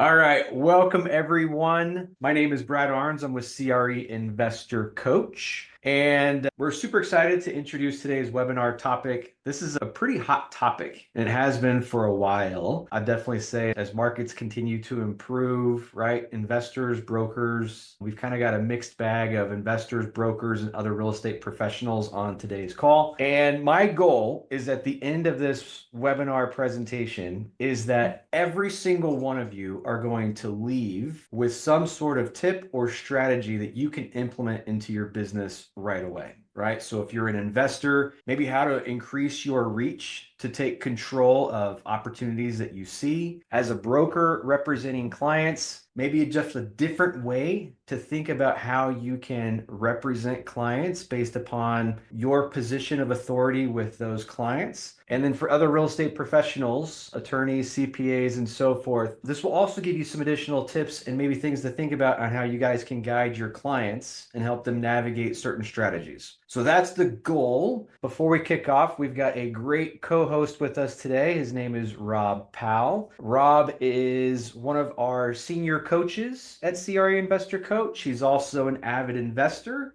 All right, welcome everyone. My name is Brad Ahrens. I'm with CRE Investor Coach, and we're super excited to introduce today's webinar topic. This is a pretty hot topic, and it has been for a while. I'd definitely say as markets continue to improve, right? Investors, brokers, we've kind of got a mixed bag of investors, brokers, and other real estate professionals on today's call. And my goal is at the end of this webinar presentation is that every single one of you are going to leave with some sort of tip or strategy that you can implement into your business right away, right? So if you're an investor, maybe how to increase your reach to take control of opportunities that you see. As a broker representing clients, maybe just a different way to think about how you can represent clients based upon your position of authority with those clients. And then for other real estate professionals, attorneys, CPAs, and so forth, this will also give you some additional tips and maybe things to think about on how you guys can guide your clients and help them navigate certain strategies. So that's the goal. Before we kick off, we've got a great co-host with us today. His name is Rob Powell. Rob is one of our senior coaches at CRE Investor Coach. He's also an avid investor.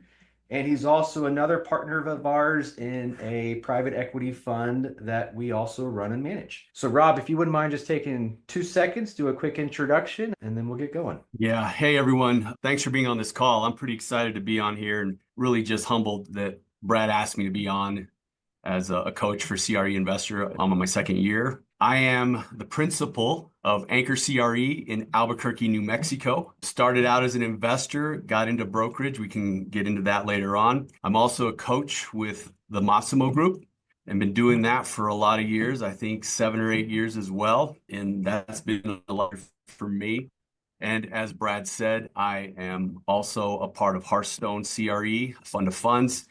And he's also another partner of ours in a private equity fund that we also run and manage. So, Rob, if you wouldn't mind just taking 2 seconds, do a quick introduction, and then we'll get going. Yeah. Hey, everyone. Thanks for being on this call. I'm pretty excited to be on here and really just humbled that Brad asked me to be on as a coach for CRE Investor. I'm on my second year. I am the principal of Anchor CRE in Albuquerque, New Mexico. Started out as an investor, got into brokerage. We can get into that later on. I'm also a coach with the Massimo Group and been doing that for a lot of years, I think 7 or 8 years as well. And that's been a lot for me. And as Brad said, I am also a part of Hearthstone CRE, Fund of Funds,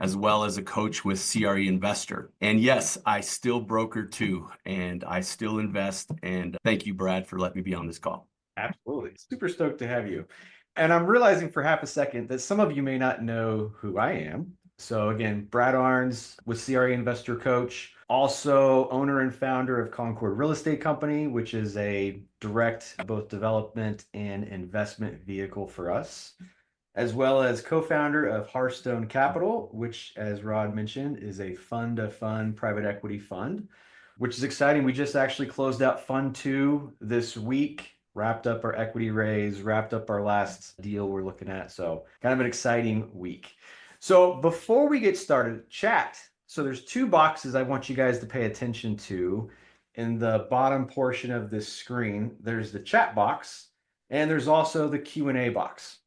as well as a coach with CRE Investor. And yes, I still broker too, and I still invest. And thank you, Brad, for letting me be on this call. Absolutely. Super stoked to have you. And I'm realizing for half a second that some of you may not know who I am. So again, Brad Ahrens with CRE Investor Coach, also owner and founder of Concord Real Estate Company, which is a direct both development and investment vehicle for us, as well as co-founder of Hearthstone Capital, which, as Rod mentioned, is a fund-of-fund private equity fund, which is exciting. We just actually closed out Fund 2 this week, wrapped up our equity raise, wrapped up our last deal we're looking at. So kind of an exciting week. So before we get started, chat. So there's 2 boxes I want you guys to pay attention to. In the bottom portion of this screen, there's the chat box, and there's also the Q&A box.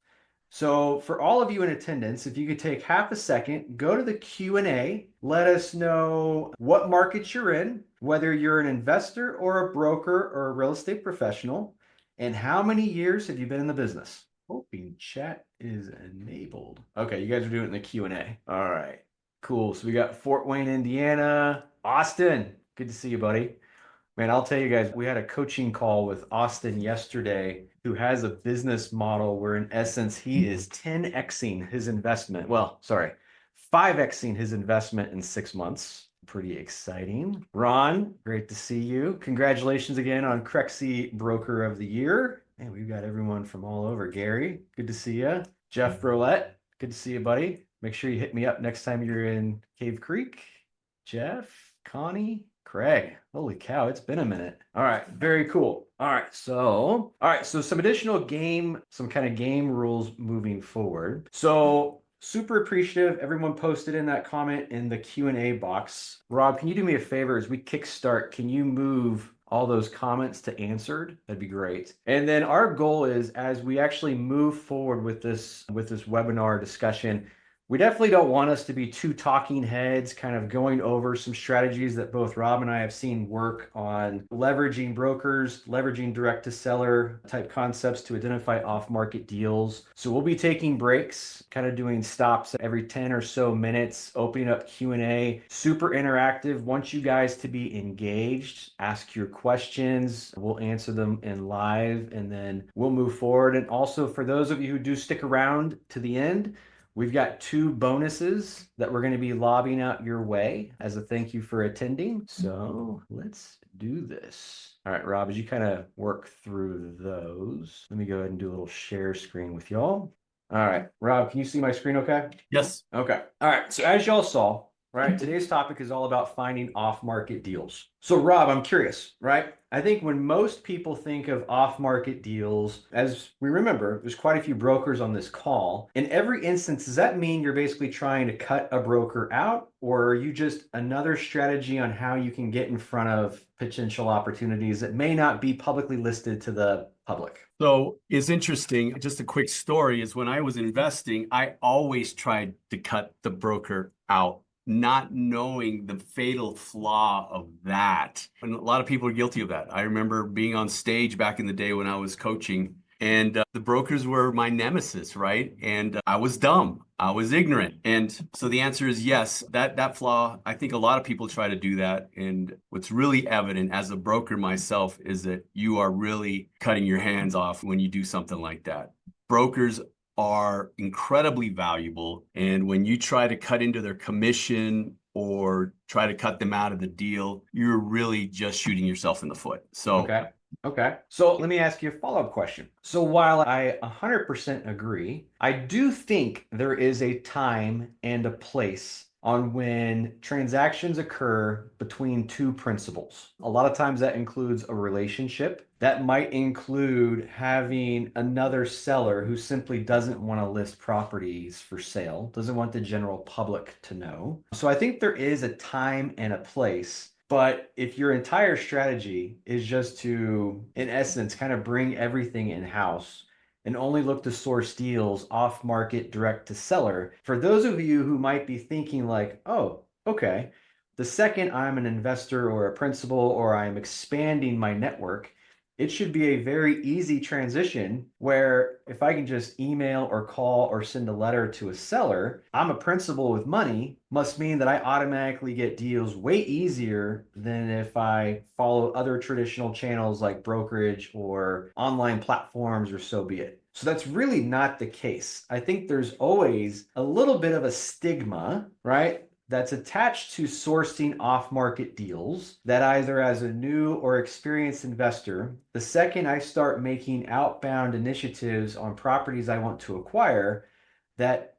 So for all of you in attendance, if you could take half a second, go to the Q&A, let us know what market you're in, whether you're an investor or a broker or a real estate professional, and how many years have you been in the business? Hoping chat is enabled. Okay, you guys are doing it in the Q&A. All right, cool. So we got Fort Wayne, Indiana. Austin, good to see you, buddy. Man, I'll tell you guys, we had a coaching call with Austin yesterday, who has a business model where, in essence, he is 10xing his investment. Well, sorry, 5xing his investment in 6 months. Pretty exciting. Ron, great to see you. Congratulations again on Crexi Broker of the Year. And we've got everyone from all over. Gary, good to see you. Jeff Brolette, good to see you, buddy. Make sure you hit me up next time you're in Cave Creek. Jeff, Connie, Craig, holy cow, it's been a minute. All right, very cool. All right, so some additional some kind of game rules moving forward. So super appreciative. Everyone posted in that comment in the Q&A box. Rob, can you do me a favor as we kickstart? Can you move all those comments to answered? That'd be great. And then our goal is, as we actually move forward with this webinar discussion, we definitely don't want us to be two talking heads kind of going over some strategies that both Rob and I have seen work on leveraging brokers, leveraging direct to seller type concepts to identify off-market deals. So we'll be taking breaks, kind of doing stops every 10 or so minutes, opening up Q&A, super interactive. Want you guys to be engaged, ask your questions. We'll answer them in live, and then we'll move forward. And also for those of you who do stick around to the end, We've got 2 bonuses that we're going to be lobbing out your way as a thank you for attending. So let's do this. All right, Rob, as you kind of work through those, let me go ahead and do a little share screen with y'all. All right, Rob, can you see my screen okay? Yes. Okay. All right. So as y'all saw, right, today's topic is all about finding off-market deals. So Rob, I'm curious, right? I think when most people think of off-market deals, as we remember, there's quite a few brokers on this call. In every instance, does that mean you're basically trying to cut a broker out, or are you just another strategy on how you can get in front of potential opportunities that may not be publicly listed to the public? So it's interesting. Just a quick story is when I was investing, I always tried to cut the broker out, not knowing the fatal flaw of that. And a lot of people are guilty of that. I remember being on stage back in the day when I was coaching, and the brokers were my nemesis, right? And I was dumb. I was ignorant. And so the answer is yes, that flaw, I think a lot of people try to do that. And what's really evident as a broker myself is that you are really cutting your hands off when you do something like that. Brokers are incredibly valuable. And when you try to cut into their commission or try to cut them out of the deal, you're really just shooting yourself in the foot. So Okay. Okay. So let me ask you a follow-up question. So while I 100% agree, I do think there is a time and a place on when transactions occur between 2 principals. A lot of times that includes a relationship. That might include having another seller who simply doesn't want to list properties for sale, doesn't want the general public to know. So I think there is a time and a place. But if your entire strategy is just to, in essence, kind of bring everything in-house and only look to source deals off market direct to seller, for those of you who might be thinking like, oh, okay, the second I'm an investor or a principal or I'm expanding my network, it should be a very easy transition where if I can just email or call or send a letter to a seller, I'm a principal with money, must mean that I automatically get deals way easier than if I follow other traditional channels like brokerage or online platforms or so be it. So that's really not the case. I think there's always a little bit of a stigma, right? That's attached to sourcing off-market deals that either as a new or experienced investor, the second I start making outbound initiatives on properties I want to acquire, that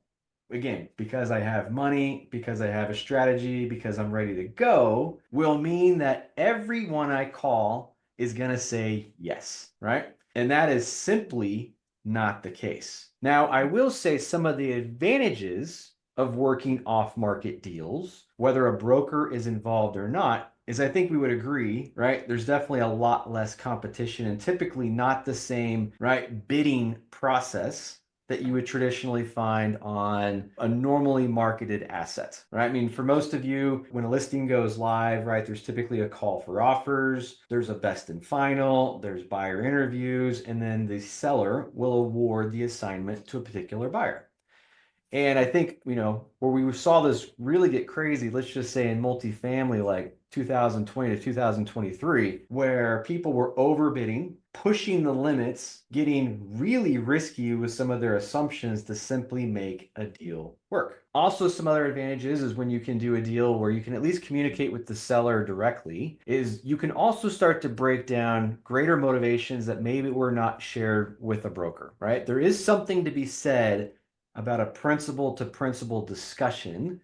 again, because I have money, because I have a strategy, because I'm ready to go, will mean that everyone I call is going to say yes, right? And that is simply not the case. Now, I will say some of the advantages of working off-market deals, whether a broker is involved or not, is I think we would agree, right? There's definitely a lot less competition and typically not the same, right, bidding process that you would traditionally find on a normally marketed asset, right? I mean, for most of you, when a listing goes live, right, there's typically a call for offers, there's a best and final, there's buyer interviews, and then the seller will award the assignment to a particular buyer. And I think, where we saw this really get crazy, let's just say in multifamily, like 2020 to 2023, where people were overbidding, pushing the limits, getting really risky with some of their assumptions to simply make a deal work. Also, some other advantages is when you can do a deal where you can at least communicate with the seller directly, is you can also start to break down greater motivations that maybe were not shared with a broker, right? There is something to be said about a principal to principal discussion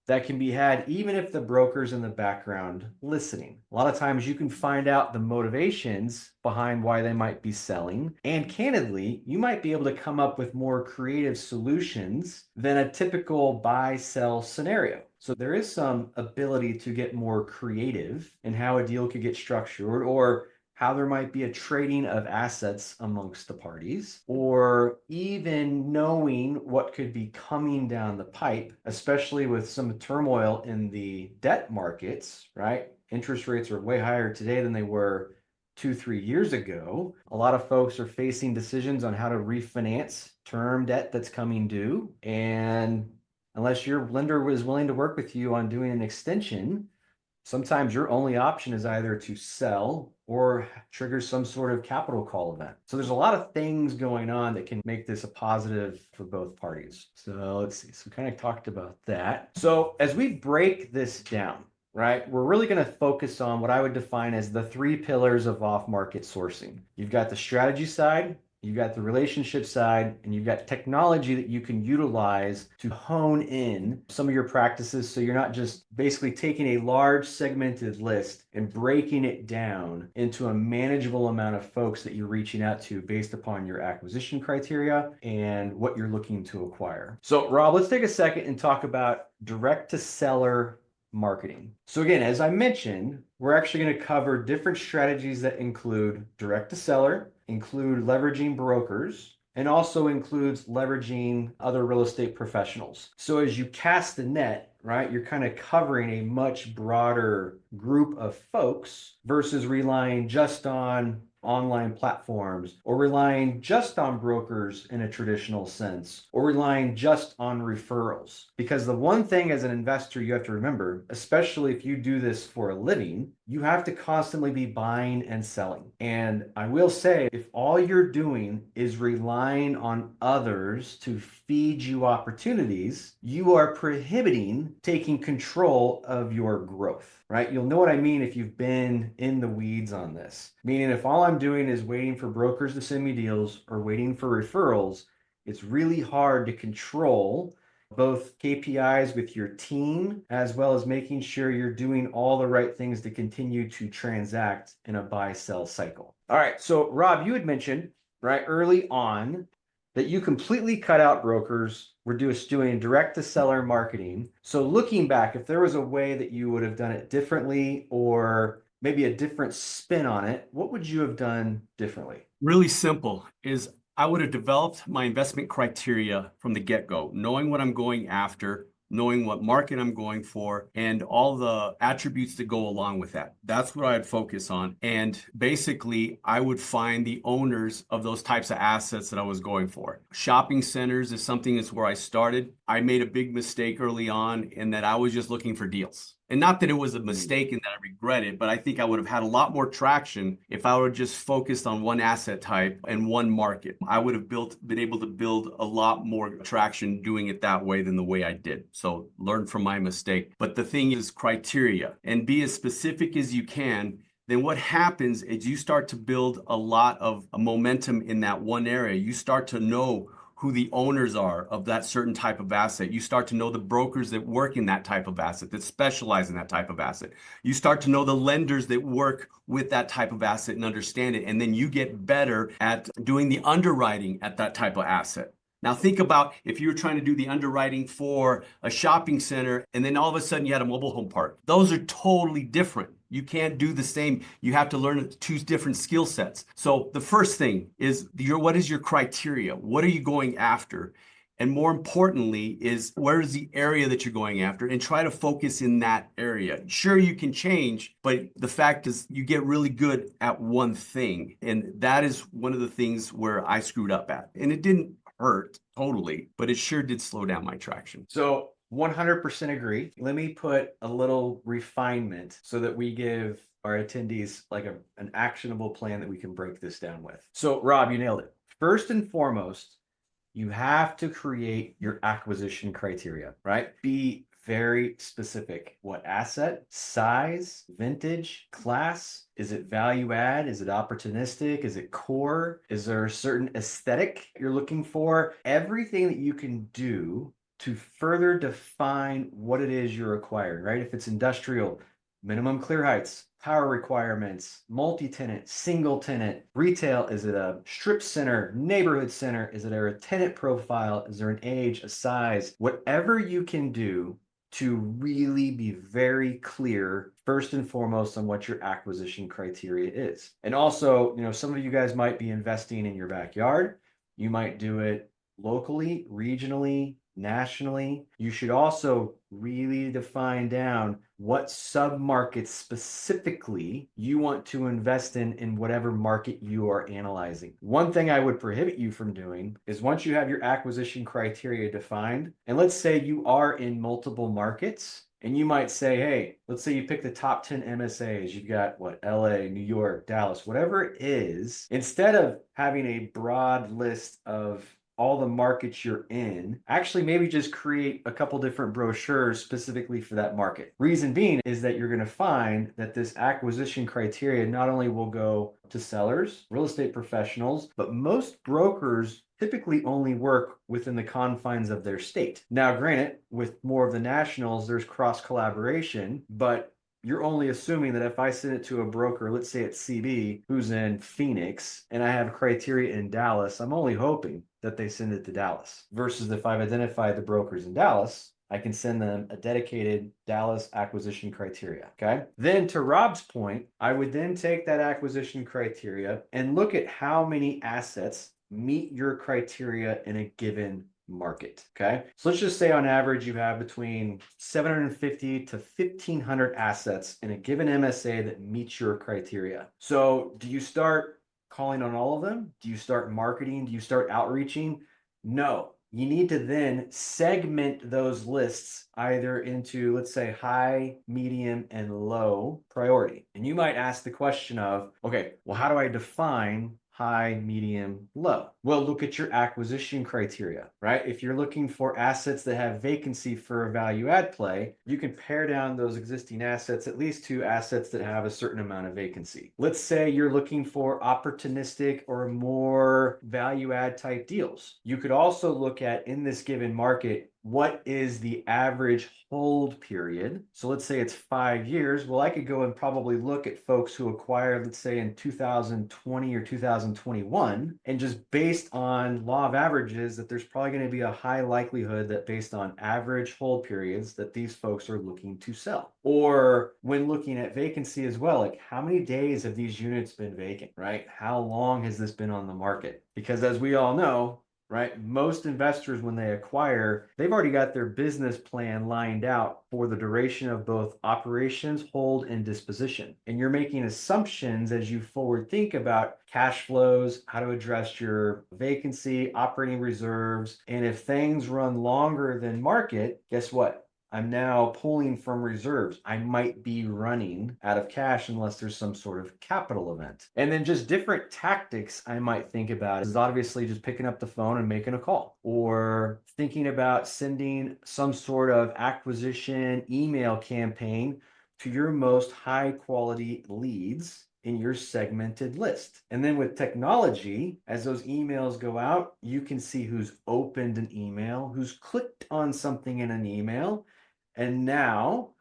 that can be had even if the broker's in the background listening. A lot of times you can find out the motivations behind why they might be selling. And candidly, you might be able to come up with more creative solutions than a typical buy-sell scenario. So there is some ability to get more creative in how a deal could get structured, or how there might be a trading of assets amongst the parties, or even knowing what could be coming down the pipe, especially with some turmoil in the debt markets, right? Interest rates are way higher today than they were 2, 3 years ago. A lot of folks are facing decisions on how to refinance term debt that's coming due. And unless your lender was willing to work with you on doing an extension, Sometimes your only option is either to sell or trigger some sort of capital call event. So there's a lot of things going on that can make this a positive for both parties. So let's see. So we kind of talked about that. So as we break this down, right, we're really going to focus on what I would define as the three pillars of off-market sourcing. You've got the strategy side, you've got the relationship side, and you've got technology that you can utilize to hone in some of your practices so you're not just basically taking a large segmented list and breaking it down into a manageable amount of folks that you're reaching out to based upon your acquisition criteria and what you're looking to acquire. So, Rob, let's take a second and talk about direct to seller marketing. So again, as I mentioned, we're actually going to cover different strategies that include direct to seller, include leveraging brokers, and also includes leveraging other real estate professionals. So as you cast the net, right, you're kind of covering a much broader group of folks versus relying just on online platforms or relying just on brokers in a traditional sense or relying just on referrals. Because the one thing as an investor you have to remember, especially if you do this for a living, you have to constantly be buying and selling. And I will say, if all you're doing is relying on others to feed you opportunities, you are prohibiting taking control of your growth, right? You'll know what I mean if you've been in the weeds on this. Meaning if all I'm doing is waiting for brokers to send me deals or waiting for referrals, it's really hard to control both KPIs with your team, as well as making sure you're doing all the right things to continue to transact in a buy-sell cycle. All right, so Rob, you had mentioned, right, early on that you completely cut out brokers, were just doing direct to seller marketing. So looking back, if there was a way that you would have done it differently or maybe a different spin on it, what would you have done differently? Really simple is I would have developed my investment criteria from the get-go, knowing what I'm going after, knowing what market I'm going for, and all the attributes that go along with that. That's what I'd focus on. And basically, I would find the owners of those types of assets that I was going for. Shopping centers is something that's where I started. I made a big mistake early on in that I was just looking for deals. And not that it was a mistake and that I regret it, but I think I would have had a lot more traction if I would have just focused on one asset type and one market. I would have been able to build a lot more traction doing it that way than the way I did. So learn from my mistake. But the thing is criteria and be as specific as you can. Then what happens is you start to build a lot of momentum in that one area. You start to know who the owners are of that certain type of asset. You start to know the brokers that work in that type of asset, that specialize in that type of asset. You start to know the lenders that work with that type of asset and understand it. And then you get better at doing the underwriting at that type of asset. Now think about if you were trying to do the underwriting for a shopping center and then all of a sudden you had a mobile home park. Those are totally different. You can't do the same. You have to learn two different skill sets. So the first thing is what is your criteria? What are you going after? And more importantly is where is the area that you're going after and try to focus in that area. Sure, you can change, but the fact is you get really good at one thing. And that is one of the things where I screwed up at. And it didn't hurt totally, but it sure did slow down my traction. So 100% agree. Let me put a little refinement so that we give our attendees like an actionable plan that we can break this down with. So Rob, you nailed it. First and foremost, you have to create your acquisition criteria, right? Be very specific. What asset, size, vintage, class? Is it value add? Is it opportunistic? Is it core? Is there a certain aesthetic you're looking for? Everything that you can do to further define what it is you're acquiring, right? If it's industrial, minimum clear heights, power requirements, multi-tenant, single tenant, retail, is it a strip center, neighborhood center? Is it a tenant profile? Is there an age, a size? Whatever you can do to really be very clear, first and foremost, on what your acquisition criteria is. And also, some of you guys might be investing in your backyard. You might do it locally, regionally, nationally. You should also really define down what submarkets specifically you want to invest in whatever market you are analyzing. One thing I would prohibit you from doing is once you have your acquisition criteria defined, and let's say you are in multiple markets, And you might say, hey, let's say you pick the top 10 MSAs. You've got what, LA, New York, Dallas, whatever it is. Instead of having a broad list of all the markets you're in, actually maybe just create a couple different brochures specifically for that market. Reason being is that you're going to find that this acquisition criteria not only will go to sellers, real estate professionals, but most brokers typically only work within the confines of their state. Now, granted, with more of the nationals, there's cross collaboration, but you're only assuming that if I send it to a broker, let's say it's CB, who's in Phoenix, and I have criteria in Dallas, I'm only hoping that they send it to Dallas. Versus if I've identified the brokers in Dallas, I can send them a dedicated Dallas acquisition criteria. Okay. Then to Rob's point, I would then take that acquisition criteria and look at how many assets meet your criteria in a given market. Okay. So let's just say on average, you have between 750 to 1,500 assets in a given MSA that meets your criteria. So do you start calling on all of them? Do you start marketing? Do you start outreaching? No. You need to then segment those lists either into, let's say, high, medium, and low priority. And you might ask the question of, okay, well, how do I define high, medium, low? Well, look at your acquisition criteria, right? If you're looking for assets that have vacancy for a value add play, you can pare down those existing assets at least to assets that have a certain amount of vacancy. Let's say you're looking for opportunistic or more value add type deals. You could also look at, in this given market, what is the average hold period? So let's say it's 5 years. Well, I could go and probably look at folks who acquired, let's say in 2020 or 2021, and just based on law of averages, that there's probably going to be a high likelihood that based on average hold periods that these folks are looking to sell. Or when looking at vacancy as well, like how many days have these units been vacant, right? How long has this been on the market? Because as we all know, right, most investors, when they acquire, they've already got their business plan lined out for the duration of both operations, hold, and disposition. And you're making assumptions as you forward think about cash flows, how to address your vacancy, operating reserves. And if things run longer than market, guess what? I'm now pulling from reserves. I might be running out of cash unless there's some sort of capital event. And then just different tactics I might think about is obviously just picking up the phone and making a call, or thinking about sending some sort of acquisition email campaign to your most high quality leads in your segmented list. And then with technology, as those emails go out, you can see who's opened an email, who's clicked on something in an email. And now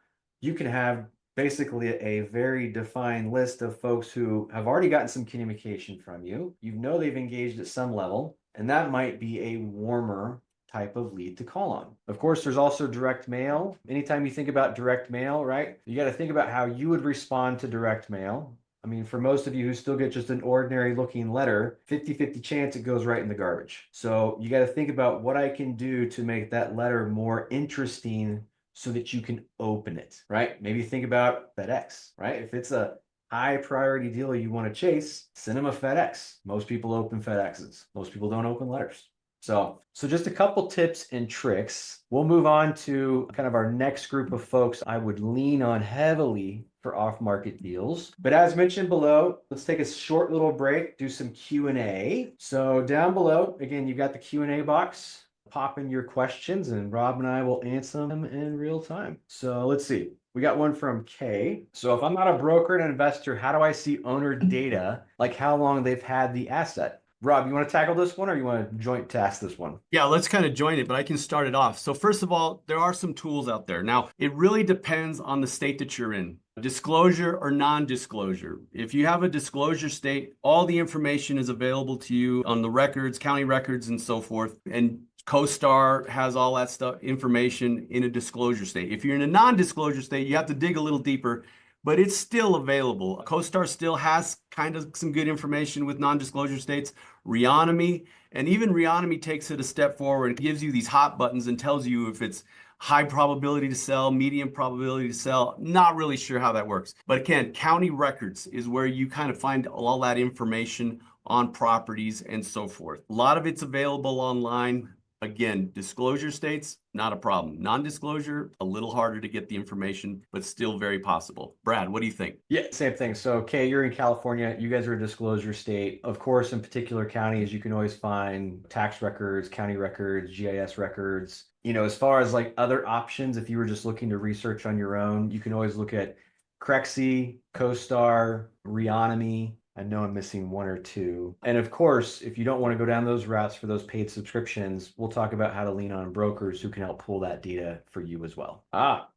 you can have basically a very defined list of folks who have already gotten some communication from you. You know they've engaged at some level, and that might be a warmer type of lead to call on. Of course, there's also direct mail. Anytime you think about direct mail, right, you got to think about how you would respond to direct mail. I mean, for most of you who still get just an ordinary looking letter, 50-50 chance it goes right in the garbage. So you got to think about what I can do to make that letter more interesting so that you can open it, right? Maybe think about FedEx, right? If it's a high priority deal you want to chase, send them a FedEx. Most people open FedExes. Most people don't open letters. So just a couple tips and tricks. We'll move on to kind of our next group of folks I would lean on heavily for off-market deals. But as mentioned below, let's take a short little break, do some Q&A. So down below, again, you've got the Q&A box. Pop in your questions and Rob and I will answer them in real time. So let's see. We got one from Kay. So if I'm not a broker and an investor, how do I see owner data, like how long they've had the asset? Rob, you want to tackle this one or you want to joint task this one? Yeah, let's kind of join it, but I can start it off. So first of all, there are some tools out there. Now, it really depends on the state that you're in. Disclosure or non-disclosure. If you have a disclosure state, all the information is available to you on the records, county records, and so forth. And CoStar has all that stuff, information in a disclosure state. If you're in a non-disclosure state, you have to dig a little deeper, but it's still available. CoStar still has kind of some good information with non-disclosure states. Reonomy, and even Reonomy takes it a step forward. It gives you these hot buttons and tells you if it's high probability to sell, medium probability to sell. Not really sure how that works. But again, county records is where you kind of find all that information on properties and so forth. A lot of it's available online. Again, disclosure states, not a problem. Non-disclosure, a little harder to get the information, but still very possible. Brad, what do you think? Yeah, same thing. So, Kay, you're in California. You guys are a disclosure state. Of course, in particular counties, you can always find tax records, county records, GIS records. As far as like other options, if you were just looking to research on your own, you can always look at Crexi, CoStar, Reonomy. I know I'm missing one or two. And of course, if you don't want to go down those routes for those paid subscriptions, we'll talk about how to lean on brokers who can help pull that data for you as well.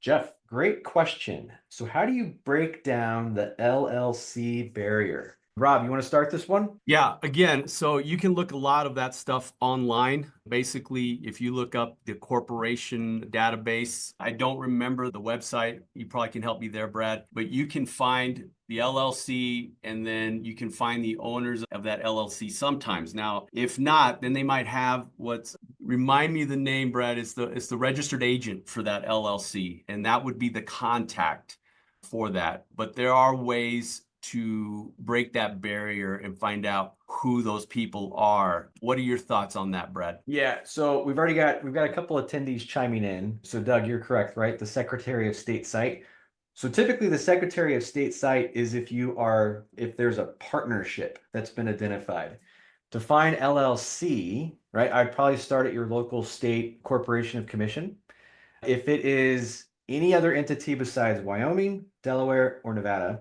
Jeff, great question. So how do you break down the LLC barrier? Rob, you want to start this one? Yeah, again, so you can look a lot of that stuff online. Basically, if you look up the corporation database, I don't remember the website. You probably can help me there, Brad, but you can find the LLC and then you can find the owners of that LLC sometimes. Now, if not, then they might have remind me the name, Brad, it's the registered agent for that LLC, and that would be the contact for that. But there are ways to break that barrier and find out who those people are. What are your thoughts on that, Brad? Yeah, so we've got a couple of attendees chiming in. So Doug, you're correct, right? The Secretary of State site. So typically the Secretary of State site is if there's a partnership that's been identified. To find LLC, right? I'd probably start at your local state corporation of commission. If it is any other entity besides Wyoming, Delaware, or Nevada,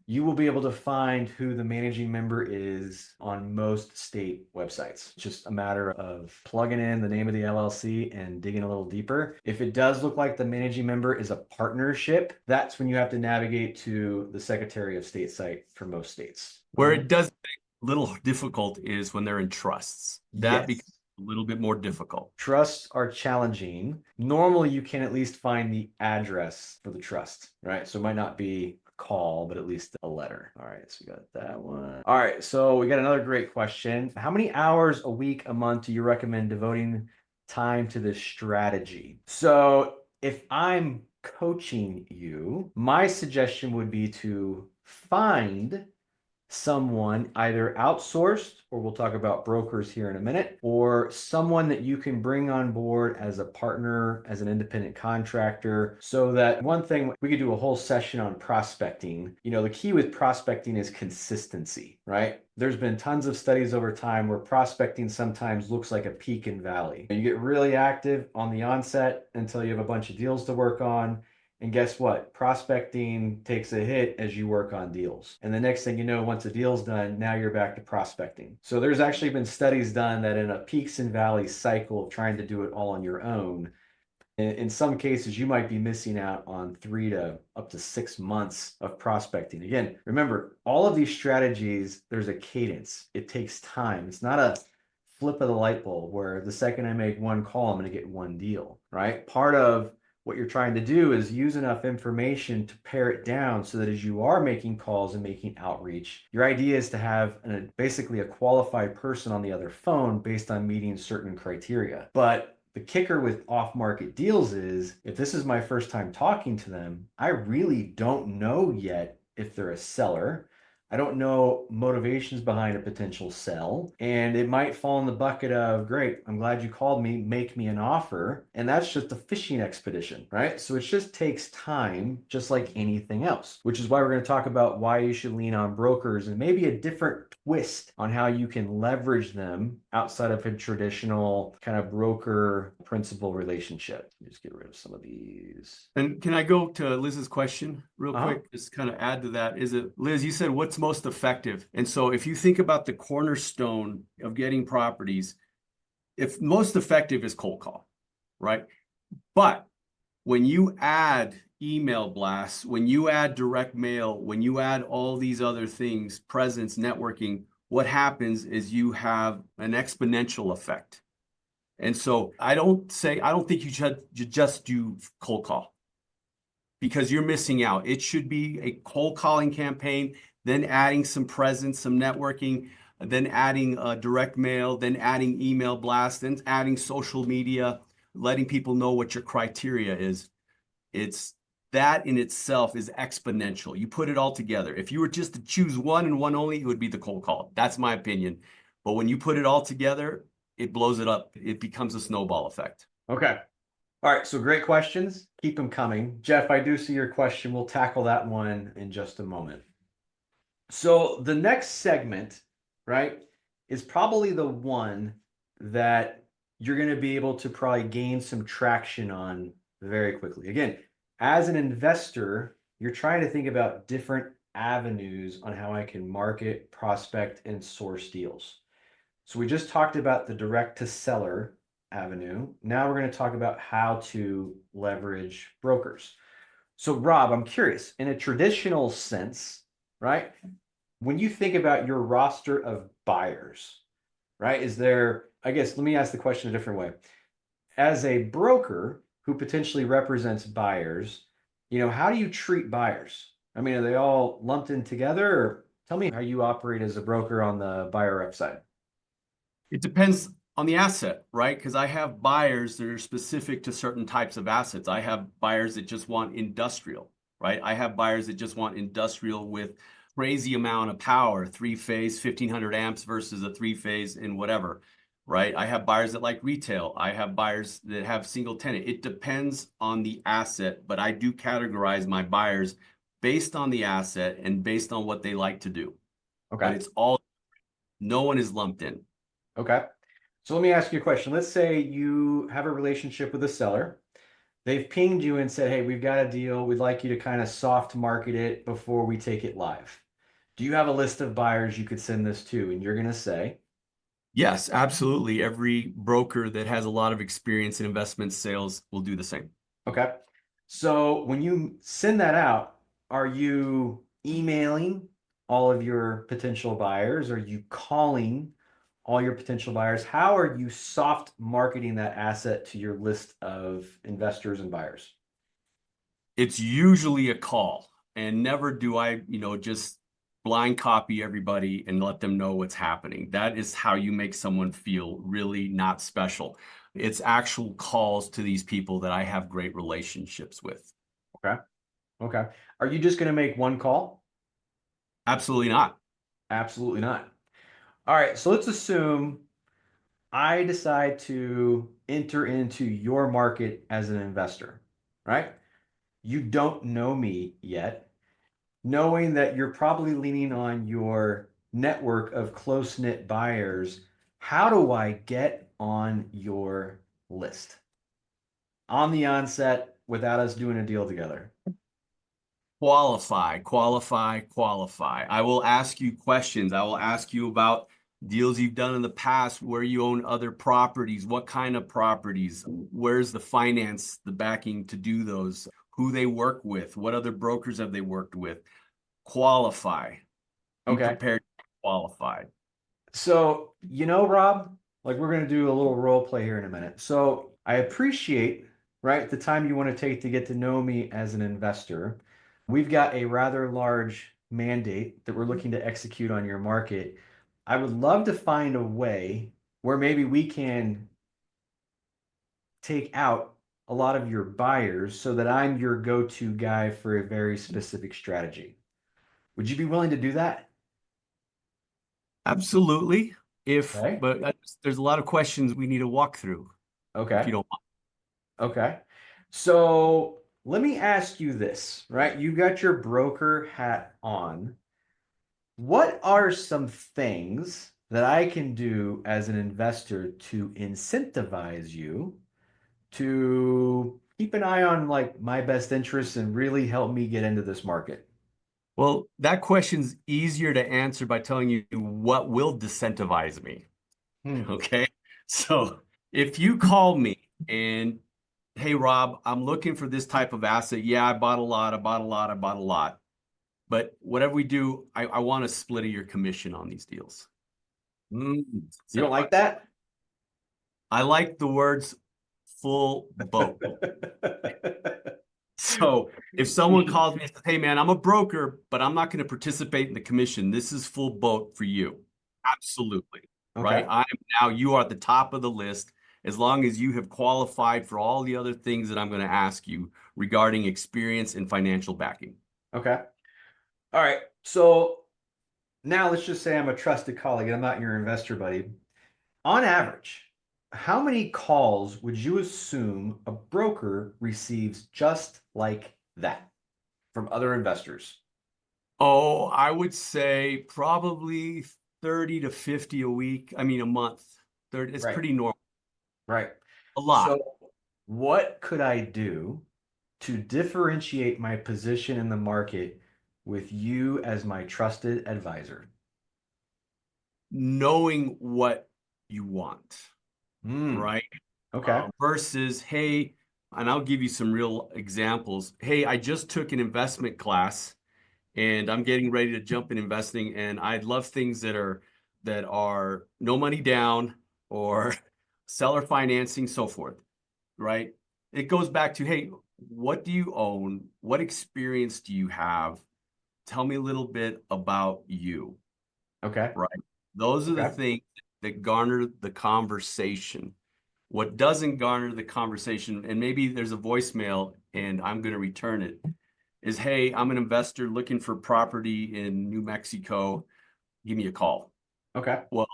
you will be able to find who the managing member is on most state websites. It's just a matter of plugging in the name of the LLC and digging a little deeper. If it does look like the managing member is a partnership, that's when you have to navigate to the Secretary of State site for most states. Where it does get a little difficult is when they're in trusts. That Yes. becomes a little bit more difficult. Trusts are challenging. Normally, you can at least find the address for the trust, right? So it might not be a call, but at least a letter. All right, so we got that one. All right, so we got another great question. How many hours a week, a month do you recommend devoting time to this strategy? So if I'm coaching you, my suggestion would be to find someone either outsourced, or we'll talk about brokers here in a minute, or someone that you can bring on board as a partner, as an independent contractor. So that one thing, we could do a whole session on prospecting. The key with prospecting is consistency, right? There's been tons of studies over time where prospecting sometimes looks like a peak and valley. You get really active on the onset until you have a bunch of deals to work on. And guess what? Prospecting takes a hit as you work on deals. And the next thing you know, once a deal's done, now you're back to prospecting. So there's actually been studies done that in a peaks and valleys cycle of trying to do it all on your own, in some cases, you might be missing out on 3 to up to 6 months of prospecting. Again, remember, all of these strategies, there's a cadence. It takes time. It's not a flip of the light bulb where the second I make one call, I'm going to get one deal, right? Part of what you're trying to do is use enough information to pare it down so that as you are making calls and making outreach, your idea is to have basically a qualified person on the other phone based on meeting certain criteria. But the kicker with off-market deals is if this is my first time talking to them, I really don't know yet if they're a seller. I don't know motivations behind a potential sell. And it might fall in the bucket of, great, I'm glad you called me, make me an offer. And that's just a fishing expedition, right? So it just takes time, just like anything else, which is why we're going to talk about why you should lean on brokers and maybe a different twist on how you can leverage them outside of a traditional kind of broker principal relationship. Let me just get rid of some of these. And can I go to Liz's question real quick? Just kind of add to that. Liz, you said what's most effective? And so if you think about the cornerstone of getting properties, if most effective is cold call, right? But when you add email blasts, when you add direct mail, when you add all these other things, presence, networking, what happens is you have an exponential effect. And so I don't think you should just do cold call because you're missing out. It should be a cold calling campaign, then adding some presence, some networking, then adding direct mail, then adding email blast, then adding social media, letting people know what your criteria is. That in itself is exponential. You put it all together. If you were just to choose one and one only, it would be the cold call. That's my opinion. But when you put it all together, it blows it up. It becomes a snowball effect. Okay. All right. So great questions. Keep them coming. Jeff, I do see your question. We'll tackle that one in just a moment. So the next segment, right, is probably the one that you're going to be able to probably gain some traction on very quickly. Again, as an investor, you're trying to think about different avenues on how I can market, prospect, and source deals. So we just talked about the direct to seller avenue. Now we're going to talk about how to leverage brokers. So Rob, I'm curious, in a traditional sense, right? When you think about your roster of buyers, right? Is there, I guess, let me ask the question a different way. As a broker who potentially represents buyers, how do you treat buyers? I mean, are they all lumped in together? Or tell me how you operate as a broker on the buyer rep side. It depends on the asset, right? Because I have buyers that are specific to certain types of assets. I have buyers that just want industrial, right? I have buyers that just want industrial with crazy amount of power, three-phase, 1500 amps versus a three-phase in whatever, right? I have buyers that like retail. I have buyers that have single tenant. It depends on the asset, but I do categorize my buyers based on the asset and based on what they like to do. But Okay. it's all, no one is lumped in. Okay. So let me ask you a question. Let's say you have a relationship with a seller. They've pinged you and said, hey, we've got a deal. We'd like you to kind of soft market it before we take it live. Do you have a list of buyers you could send this to? And you're going to say, Yes, absolutely. Every broker that has a lot of experience in investment sales will do the same. okay. So when you send that out, are you emailing all of your potential buyers? Are you calling all your potential buyers? How are you soft marketing that asset to your list of investors and buyers? It's usually a call, and never do I, just blind copy everybody and let them know what's happening. That is how you make someone feel really not special. It's actual calls to these people that I have great relationships with. Okay. Okay. Are you just going to make one call? Absolutely not. Absolutely not. All right. So let's assume I decide to enter into your market as an investor, right? You don't know me yet, knowing that you're probably leaning on your network of close-knit buyers. How do I get on your list on the onset without us doing a deal together? Qualify, qualify, qualify. I will ask you questions. I will ask you about deals you've done in the past, where you own other properties, what kind of properties, where's the finance, the backing to do those, who they work with, what other brokers have they worked with. Qualify. Be Okay. prepared to qualify. So, Rob, like we're going to do a little role play here in a minute. So, I appreciate, right, the time you want to take to get to know me as an investor. We've got a rather large mandate that we're looking to execute on your market. I would love to find a way where maybe we can take out a lot of your buyers so that I'm your go-to guy for a very specific strategy. Would you be willing to do that? Absolutely. Okay. But there's a lot of questions we need to walk through, if Okay. you don't mind. Okay. So let me ask you this, right? You got your broker hat on. What are some things that I can do as an investor to incentivize you to keep an eye on like my best interests and really help me get into this market? Well, that question's easier to answer by telling you what will disincentivize me. Hmm. Okay. So if you call me and, hey, Rob, I'm looking for this type of asset. Yeah, I bought a lot, I bought a lot, I bought a lot. But whatever we do, I want a split of your commission on these deals. You don't like Incentivize. that? I like the words full boat. So if someone calls me and says, hey, man, I'm a broker, but I'm not going to participate in the commission. This is full boat for you. Absolutely. Right. Okay. I am now, you are at the top of the list as long as you have qualified for all the other things that I'm going to ask you regarding experience and financial backing. Okay. All right. So now let's just say I'm a trusted colleague and I'm not your investor buddy. On average, how many calls would you assume a broker receives just like that from other investors? Oh, I would say probably 30 to 50 a week. I mean, a month. 30, it's Right, pretty normal. right. A So, lot. what could I do to differentiate my position in the market with you as my trusted advisor? Knowing what you want, Hmm. right? Okay. Versus, hey, and I'll give you some real examples. Hey, I just took an investment class and I'm getting ready to jump in investing, and I love things that are no money down or seller financing, so forth, right? It goes back to, hey, what do you own? What experience do you have? Tell me a little bit about you, Okay. right? Those are the Okay. things that garner the conversation. What doesn't garner the conversation, and maybe there's a voicemail and I'm going to return it, is, hey, I'm an investor looking for property in New Mexico. Give me a call. Okay. Well,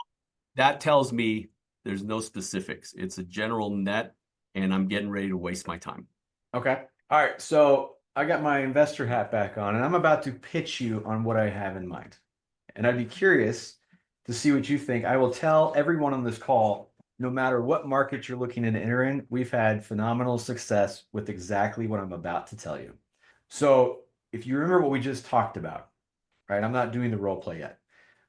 that tells me there's no specifics. It's a general net, and I'm getting ready to waste my time. Okay. All right. So I got my investor hat back on, and I'm about to pitch you on what I have in mind. And I'd be curious to see what you think. I will tell everyone on this call, no matter what market you're looking to enter in, we've had phenomenal success with exactly what I'm about to tell you. So if you remember what we just talked about, right? I'm not doing the role play yet.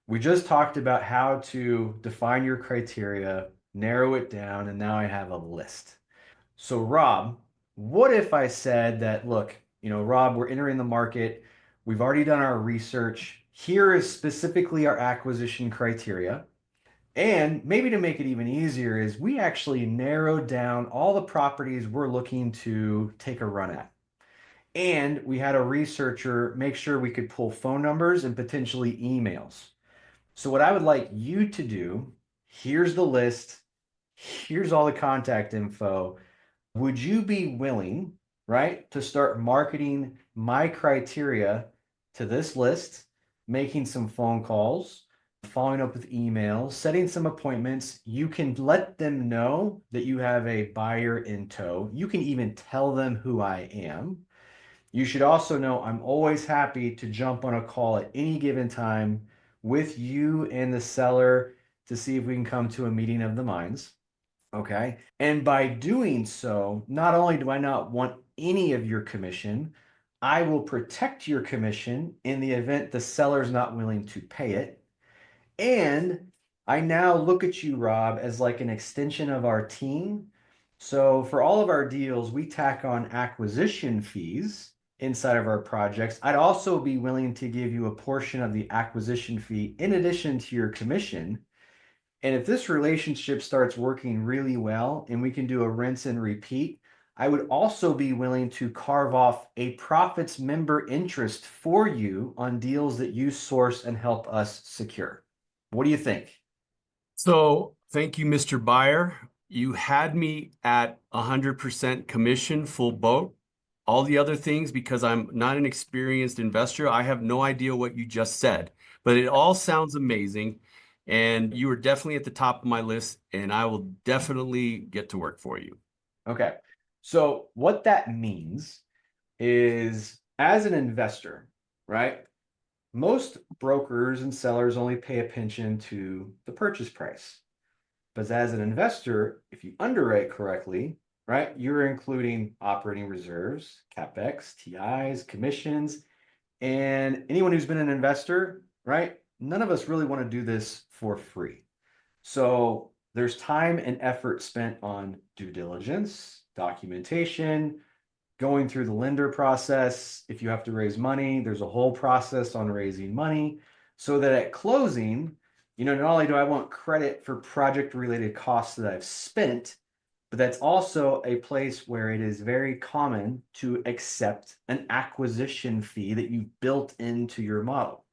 We just talked about how to define your criteria, narrow it down, and now I have a list. So, Rob, what if I said that, look, Rob, we're entering the market. We've already done our research. Here is specifically our acquisition criteria. And maybe to make it even easier is we actually narrowed down all the properties we're looking to take a run at. And we had a researcher make sure we could pull phone numbers and potentially emails. So what I would like you to do, here's the list. Here's all the contact info. Would you be willing, right, to start marketing my criteria to this list, making some phone calls, following up with emails, setting some appointments? You can let them know that you have a buyer in tow. You can even tell them who I am. You should also know I'm always happy to jump on a call at any given time with you and the seller to see if we can come to a meeting of the minds. Okay. And by doing so, not only do I not want any of your commission, I will protect your commission in the event the seller's not willing to pay it. And I now look at you, Rob, as like an extension of our team. So for all of our deals, we tack on acquisition fees inside of our projects. I'd also be willing to give you a portion of the acquisition fee in addition to your commission. And if this relationship starts working really well and we can do a rinse and repeat, I would also be willing to carve off a profits member interest for you on deals that you source and help us secure. What do you think? So thank you, Mr. Buyer. You had me at 100% commission, full boat. All the other things, because I'm not an experienced investor, I have no idea what you just said, but it all sounds amazing. And you are definitely at the top of my list, and I will definitely get to work for you. Okay. So, what that means is as an investor, right? Most brokers and sellers only pay attention to the purchase price. But as an investor, if you underwrite correctly, right, you're including operating reserves, CapEx, TIs, commissions, and anyone who's been an investor, right? None of us really want to do this for free. So there's time and effort spent on due diligence, documentation, going through the lender process. If you have to raise money, there's a whole process on raising money so that at closing, not only do I want credit for project related costs that I've spent, but that's also a place where it is very common to accept an acquisition fee that you've built into your model.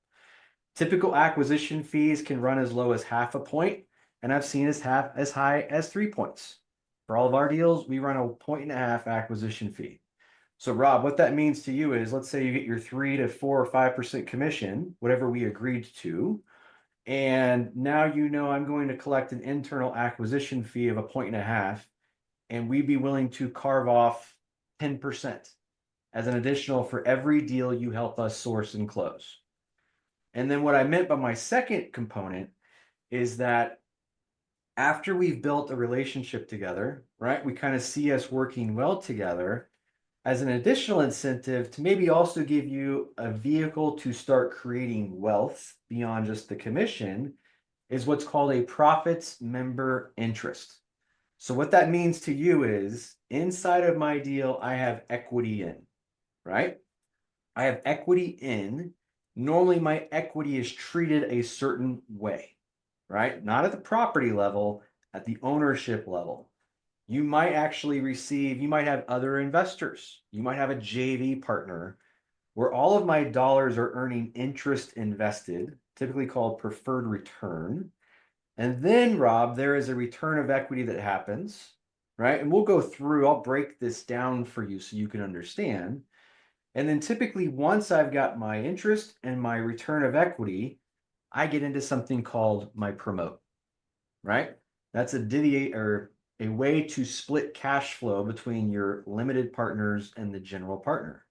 Typical acquisition fees can run as low as half a point, and I've seen as high as 3 points. For all of our deals, we run a 1.5 acquisition fee. So, Rob, what that means to you is let's say you get your 3 to 4 or 5% commission, whatever we agreed to. And now you know I'm going to collect an internal acquisition fee of 1.5 points, and we'd be willing to carve off 10% as an additional for every deal you help us source and close. And then what I meant by my second component is that after we've built a relationship together, right, we kind of see us working well together as an additional incentive to maybe also give you a vehicle to start creating wealth beyond just the commission is what's called a profits member interest. So what that means to you is inside of my deal, I have equity in, right? I have equity in. Normally, my equity is treated a certain way, right? Not at the property level, at the ownership level. You might actually receive, you might have other investors. You might have a JV partner where all of my dollars are earning interest invested, typically called preferred return. And then, Rob, there is a return of equity that happens, right? And we'll go through, I'll break this down for you so you can understand. And then typically, once I've got my interest and my return of equity, I get into something called my promote, right? That's a deviate or a way to split cash flow between your limited partners and the general partner.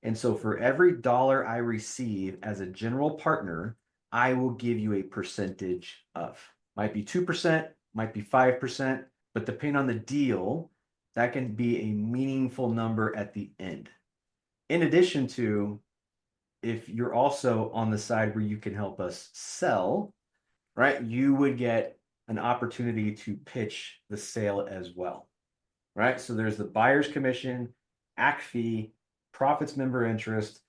And so for every dollar I receive as a general partner, I will give you a percentage of. Might be 2%, might be 5%, but depending on the deal, that can be a meaningful number at the end. In addition to, if you're also on the side where you can help us sell, right, you would get an opportunity to pitch the sale as well, right? So there's the buyer's commission, AC fee, profits member interest,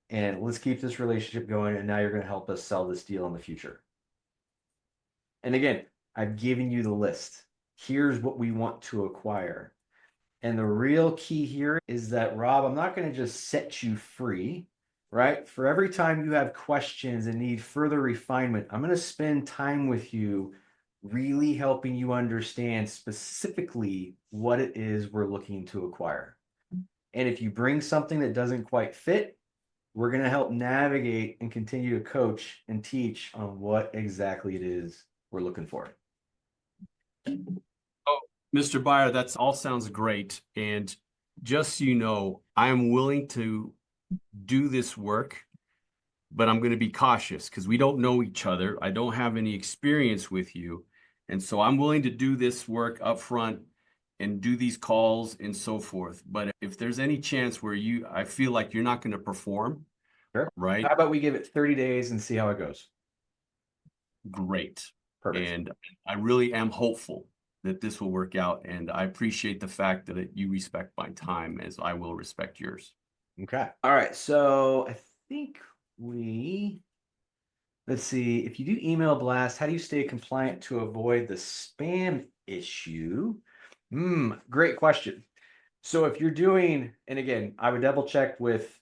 and let's keep this relationship going. And now you're going to help us sell this deal in the future. And again, I've given you the list. Here's what we want to acquire. And the real key here is that, Rob, I'm not going to just set you free, right? For every time you have questions and need further refinement, I'm going to spend time with you really helping you understand specifically what it is we're looking to acquire. And if you bring something that doesn't quite fit, we're going to help navigate and continue to coach and teach on what exactly it is we're looking for. Oh, Mr. Buyer, that's all sounds great. And just so you know, I am willing to do this work, but I'm going to be cautious because we don't know each other. I don't have any experience with you. And so I'm willing to do this work up front and do these calls and so forth. But if there's any chance where I feel like you're not going to perform, Sure. right? How about we give it 30 days and see how it goes? Great. Perfect. And I really am hopeful that this will work out. And I appreciate the fact that you respect my time as I will respect yours. Okay. All right. So I think let's see, if you do email blast, how do you stay compliant to avoid the spam issue? Great question. So if you're doing, and again, I would double check with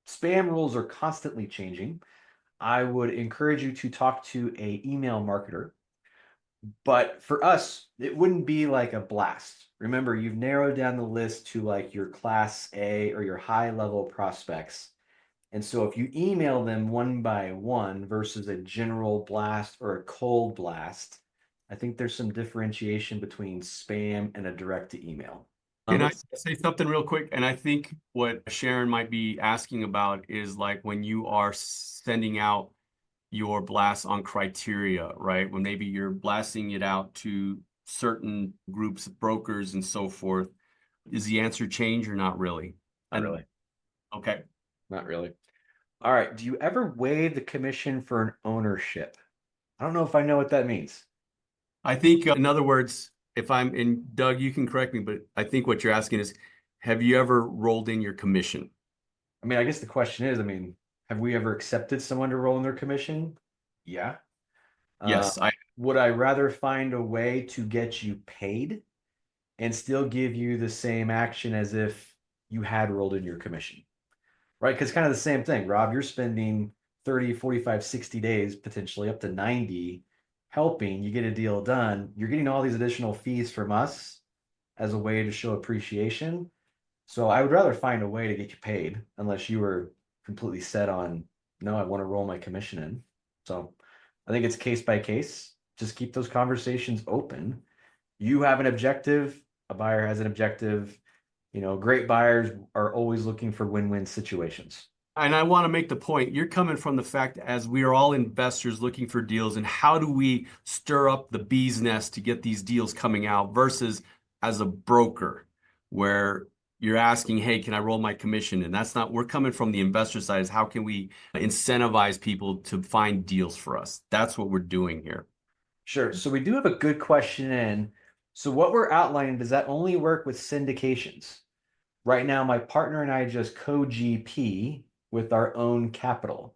spam rules are constantly changing. I would encourage you to talk to a email marketer. But for us, it wouldn't be like a blast. Remember, you've narrowed down the list to like your class A or your high level prospects. And so if you email them one by one versus a general blast or a cold blast, I think there's some differentiation between spam and a direct to email. Can I say something real quick? And I think what Sharon might be asking about is like when you are sending out your blast on criteria, right? When maybe you're blasting it out to certain groups of brokers and so forth. Is the answer change or not really? Not really. Okay. Not really. All right. Do you ever waive the commission for an ownership? I don't know if I know what that means. I think, in other words, if I'm in, Doug, you can correct me, but I think what you're asking is, have you ever rolled in your commission? I mean, I guess the question is, I mean, have we ever accepted someone to roll in their commission? Yeah. Uh, Yes, would I rather find a way to get you paid and still give you the same action as if you had rolled in your commission? Right? Because kind of the same thing, Rob, you're spending 30, 45, 60 days, potentially up to 90, helping you get a deal done. You're getting all these additional fees from us as a way to show appreciation. So I would rather find a way to get you paid unless you were completely set on, no, I want to roll my commission in. So I think it's case by case. Just keep those conversations open. You have an objective, a buyer has an objective. Great buyers are always looking for win-win situations. And I want to make the point, you're coming from the fact as we are all investors looking for deals, and how do we stir up the bee's nest to get these deals coming out versus as a broker where you're asking, hey, can I roll my commission? And that's not, we're coming from the investor side is how can we incentivize people to find deals for us? That's what we're doing here. Sure. So we do have a good question in. So what we're outlining, does that only work with syndications? Right now, my partner and I just co-GP with our own capital.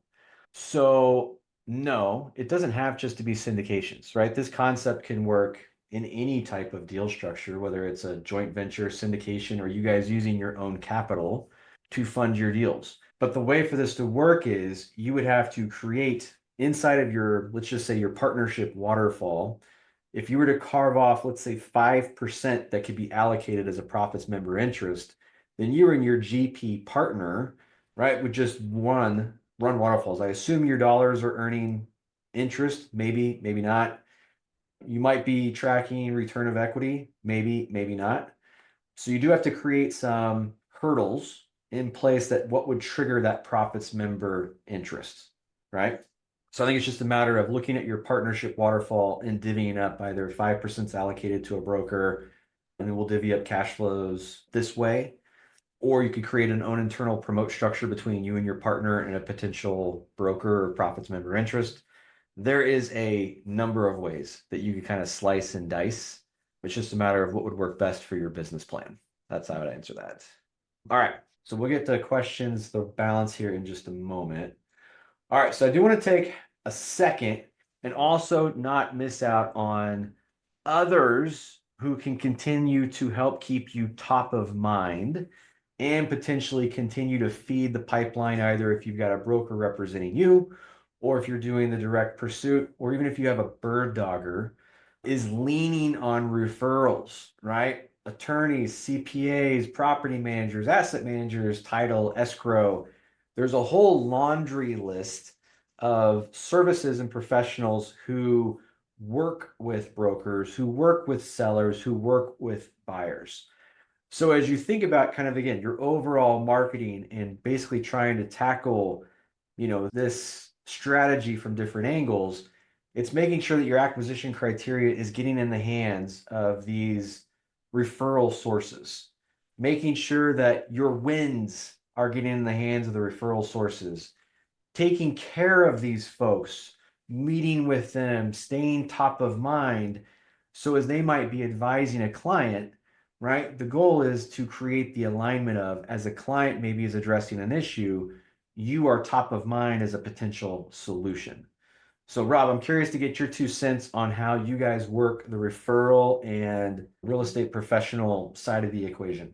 So no, it doesn't have just to be syndications, right? This concept can work in any type of deal structure, whether it's a joint venture, syndication, or you guys using your own capital to fund your deals. But the way for this to work is you would have to create inside of your, let's just say your partnership waterfall. If you were to carve off, let's say 5% that could be allocated as a profits member interest, then you and your GP partner, right, would just run waterfalls. I assume your dollars are earning interest, maybe, maybe not. You might be tracking return of equity, maybe, maybe not. So you do have to create some hurdles in place that what would trigger that profits member interest, right? So I think it's just a matter of looking at your partnership waterfall and divvying up either 5% allocated to a broker, and then we'll divvy up cash flows this way. Or you could create an own internal promote structure between you and your partner and a potential broker or profits member interest. There is a number of ways that you could kind of slice and dice. It's just a matter of what would work best for your business plan. That's how I would answer that. All right. So we'll get to questions, the balance here in just a moment. All right. So I do want to take a second and also not miss out on others who can continue to help keep you top of mind and potentially continue to feed the pipeline, either if you've got a broker representing you, or if you're doing the direct pursuit, or even if you have a bird dogger, is leaning on referrals, right? Attorneys, CPAs, property managers, asset managers, title, escrow. There's a whole laundry list of services and professionals who work with brokers, who work with sellers, who work with buyers. So as you think about kind of, again, your overall marketing and basically trying to tackle, this strategy from different angles, it's making sure that your acquisition criteria is getting in the hands of these referral sources, making sure that your wins are getting in the hands of the referral sources, taking care of these folks, meeting with them, staying top of mind. So as they might be advising a client, right? The goal is to create the alignment of, as a client maybe is addressing an issue, you are top of mind as a potential solution. So Rob, I'm curious to get your 2 cents on how you guys work the referral and real estate professional side of the equation.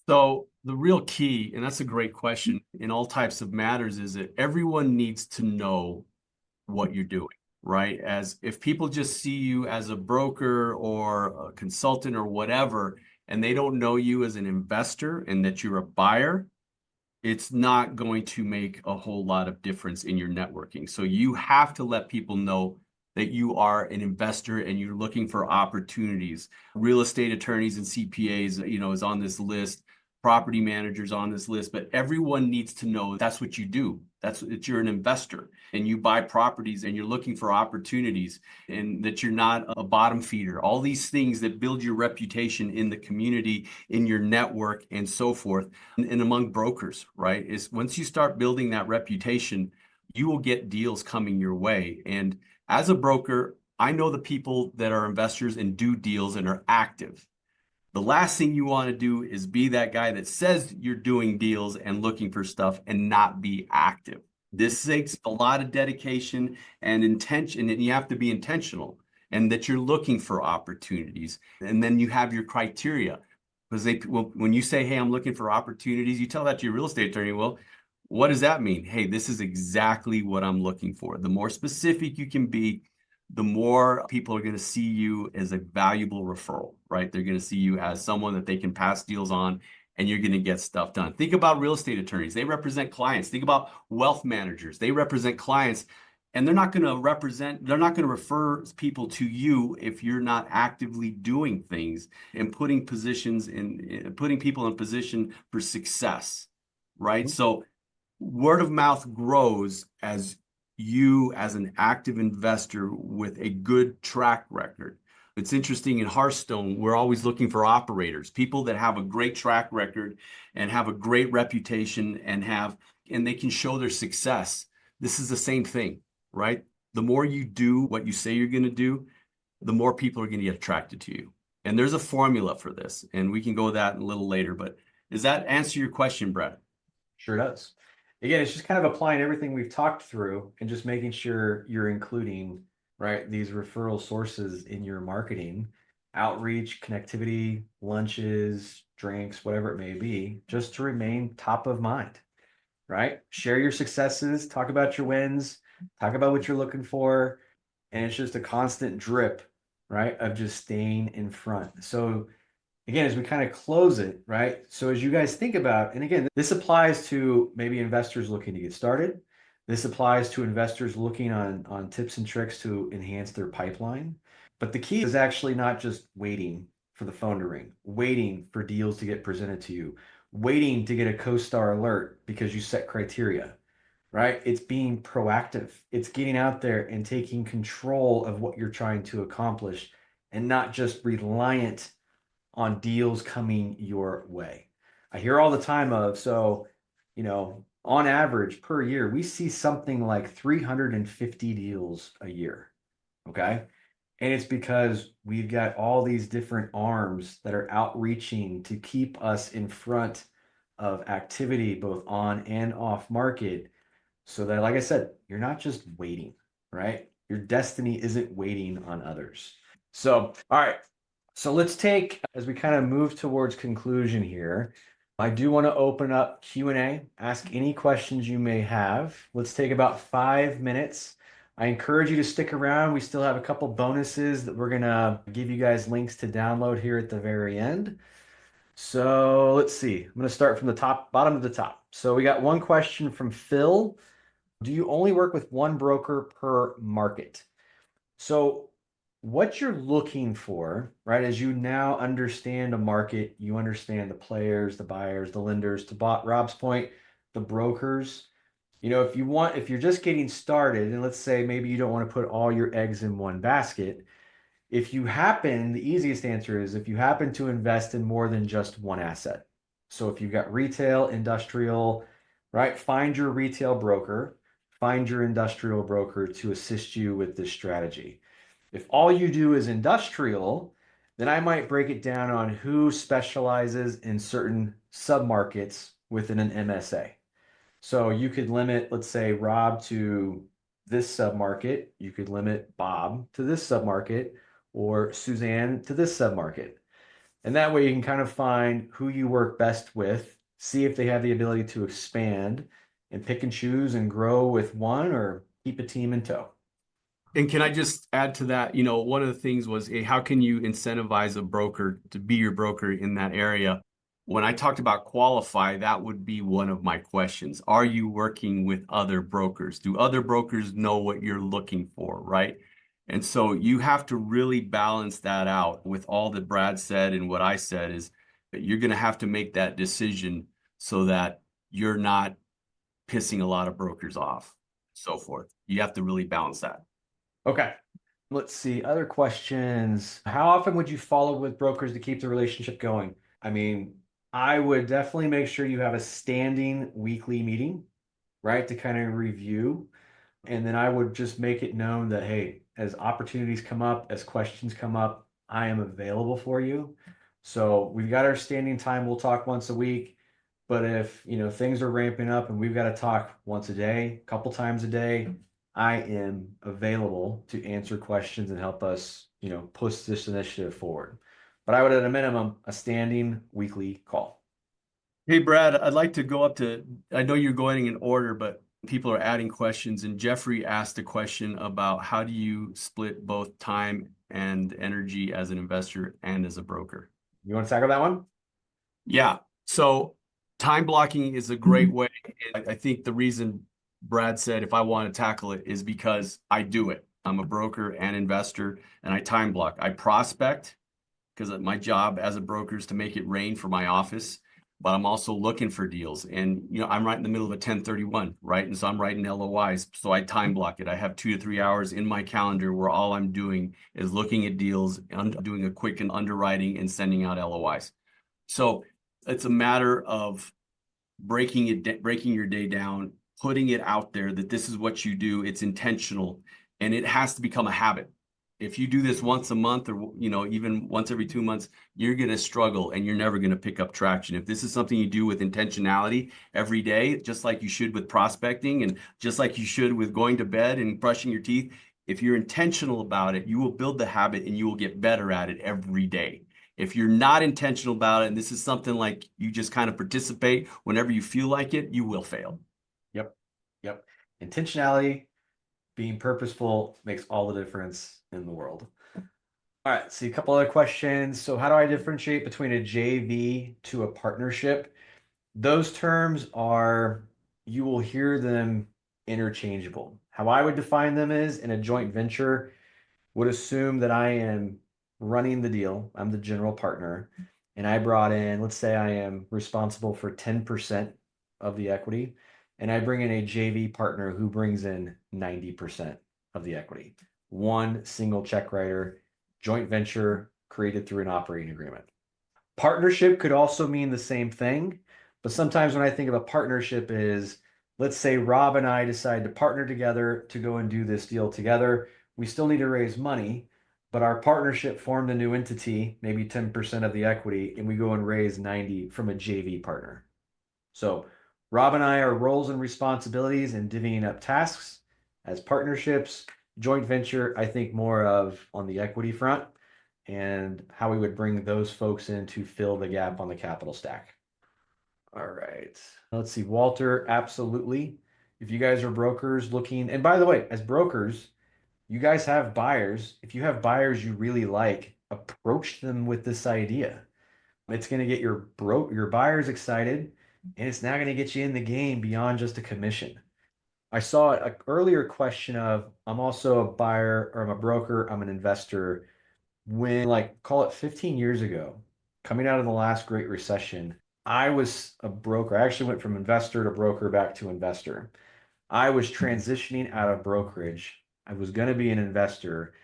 So the real key, and that's a great question in all types of matters, is that everyone needs to know what you're doing, right? As if people just see you as a broker or a consultant or whatever, and they don't know you as an investor and that you're a buyer, it's not going to make a whole lot of difference in your networking. So you have to let people know that you are an investor and you're looking for opportunities. Real estate attorneys and CPAs, is on this list. Property managers on this list, but everyone needs to know that's what you do. You're an investor and you buy properties and you're looking for opportunities, and that you're not a bottom feeder. All these things that build your reputation in the community, in your network, and so forth, and among brokers, right? Is once you start building that reputation, you will get deals coming your way. And as a broker, I know the people that are investors and do deals and are active. The last thing you want to do is be that guy that says you're doing deals and looking for stuff and not be active. This takes a lot of dedication and intention, and you have to be intentional and that you're looking for opportunities. And then you have your criteria. Because when you say, hey, I'm looking for opportunities, you tell that to your real estate attorney. Well, what does that mean? Hey, this is exactly what I'm looking for. The more specific you can be, the more people are going to see you as a valuable referral, right? They're going to see you as someone that they can pass deals on, and you're going to get stuff done. Think about real estate attorneys. They represent clients. Think about wealth managers. They represent clients. And they're not going to they're not going to refer people to you if you're not actively doing things and putting people in position for success, right? Mhm. So word of mouth grows as you, as an active investor with a good track record. It's interesting in Hearthstone, we're always looking for operators, people that have a great track record and have a great reputation and they can show their success. This is the same thing, right? The more you do what you say you're going to do, the more people are going to get attracted to you. And there's a formula for this, and we can go that a little later. But does that answer your question, Brett? Sure does. Again, it's just kind of applying everything we've talked through and just making sure you're including, right, these referral sources in your marketing, outreach, connectivity, lunches, drinks, whatever it may be, just to remain top of mind, right? Share your successes, talk about your wins, talk about what you're looking for, and it's just a constant drip, right, of just staying in front. So again, as we kind of close it, right? So as you guys think about, and again, this applies to maybe investors looking to get started. This applies to investors looking on tips and tricks to enhance their pipeline. But the key is actually not just waiting for the phone to ring, waiting for deals to get presented to you, waiting to get a co-star alert because you set criteria, right? It's being proactive. It's getting out there and taking control of what you're trying to accomplish and not just reliant on deals coming your way. I hear all the time on average per year, we see something like 350 deals a year. Okay. And it's because we've got all these different arms that are outreaching to keep us in front of activity, both on and off market. So that, like I said, you're not just waiting, right? Your destiny isn't waiting on others. So, all right. So let's take, as we kind of move towards conclusion here, I do want to open up Q&A, ask any questions you may have. Let's take about 5 minutes. I encourage you to stick around. We still have a couple bonuses that we're going to give you guys links to download here at the very end. So let's see. I'm going to start from the top, bottom to the top. So we got one question from Phil. Do you only work with one broker per market? So what you're looking for, right, as you now understand a market, you understand the players, the buyers, the lenders, to Rob's point, the brokers. If you're just getting started, and let's say maybe you don't want to put all your eggs in one basket, the easiest answer is if you happen to invest in more than just one asset. So if you've got retail, industrial, right, find your retail broker, find your industrial broker to assist you with this strategy. If all you do is industrial, then I might break it down on who specializes in certain submarkets within an MSA. So you could limit, let's say, Rob to this submarket. You could limit Bob to this submarket or Suzanne to this submarket. And that way you can kind of find who you work best with, see if they have the ability to expand and pick and choose and grow with one or keep a team in tow. And can I just add to that? You know, one of the things was, hey, how can you incentivize a broker to be your broker in that area? When I talked about qualify, that would be one of my questions. Are you working with other brokers? Do other brokers know what you're looking for, right? And so you have to really balance that out with all that Brad said and what I said is that you're going to have to make that decision so that you're not pissing a lot of brokers off, so forth. You have to really balance that. Okay. Let's see. Other questions. How often would you follow with brokers to keep the relationship going? I mean, I would definitely make sure you have a standing weekly meeting, right, to kind of review. And then I would just make it known that, hey, as opportunities come up, as questions come up, I am available for you. So we've got our standing time. We'll talk once a week. But if, things are ramping up and we've got to talk once a day, a couple times a day, I am available to answer questions and help us, push this initiative forward. But I would, at a minimum, a standing weekly call. Hey, Brad, I'd like to go up to, I know you're going in order, but people are adding questions. And Jeffrey asked a question about how do you split both time and energy as an investor and as a broker? You want to tackle that one? Yeah. So time blocking is a great way. I think the reason Brad said, if I want to tackle it, is because I do it. I'm a broker and investor, and I time block. I prospect because my job as a broker is to make it rain for my office, but I'm also looking for deals. And I'm right in the middle of a 1031, right? And so I'm writing LOIs. So I time block it. I have 2 to 3 hours in my calendar where all I'm doing is looking at deals and doing a quick and underwriting and sending out LOIs. So it's a matter of breaking your day down, putting it out there that this is what you do. It's intentional, and it has to become a habit. If you do this once a month or even once every 2 months, you're going to struggle and you're never going to pick up traction. If this is something you do with intentionality every day, just like you should with prospecting and just like you should with going to bed and brushing your teeth, if you're intentional about it, you will build the habit and you will get better at it every day. If you're not intentional about it, and this is something like you just kind of participate whenever you feel like it, you will fail. Yep. Yep. Intentionality, being purposeful makes all the difference in the world. All right, see a couple other questions. So how do I differentiate between a JV to a partnership? Those terms are, you will hear them interchangeable. How I would define them is in a joint venture would assume that I am running the deal. I'm the general partner, and I brought in, let's say I am responsible for 10% of the equity, and I bring in a JV partner who brings in 90% of the equity. One single check writer, joint venture created through an operating agreement. Partnership could also mean the same thing, but sometimes when I think of a partnership is, let's say Rob and I decide to partner together to go and do this deal together. We still need to raise money, but our partnership formed a new entity, maybe 10% of the equity, and we go and raise 90 from a JV partner. So Rob and I are roles and responsibilities and divvying up tasks as partnerships. Joint venture, I think more of on the equity front and how we would bring those folks in to fill the gap on the capital stack. All right. Let's see. Walter, absolutely. If you guys are brokers looking, and by the way, as brokers, you guys have buyers. If you have buyers you really like, approach them with this idea. It's going to get your buyers excited, and it's now going to get you in the game beyond just a commission. I saw an earlier question of I'm also a buyer or I'm a broker, I'm an investor when like call it 15 years ago, coming out of the last Great Recession, I was a broker. I actually went from investor to broker back to investor. I was transitioning out of brokerage. I was going to be an investor.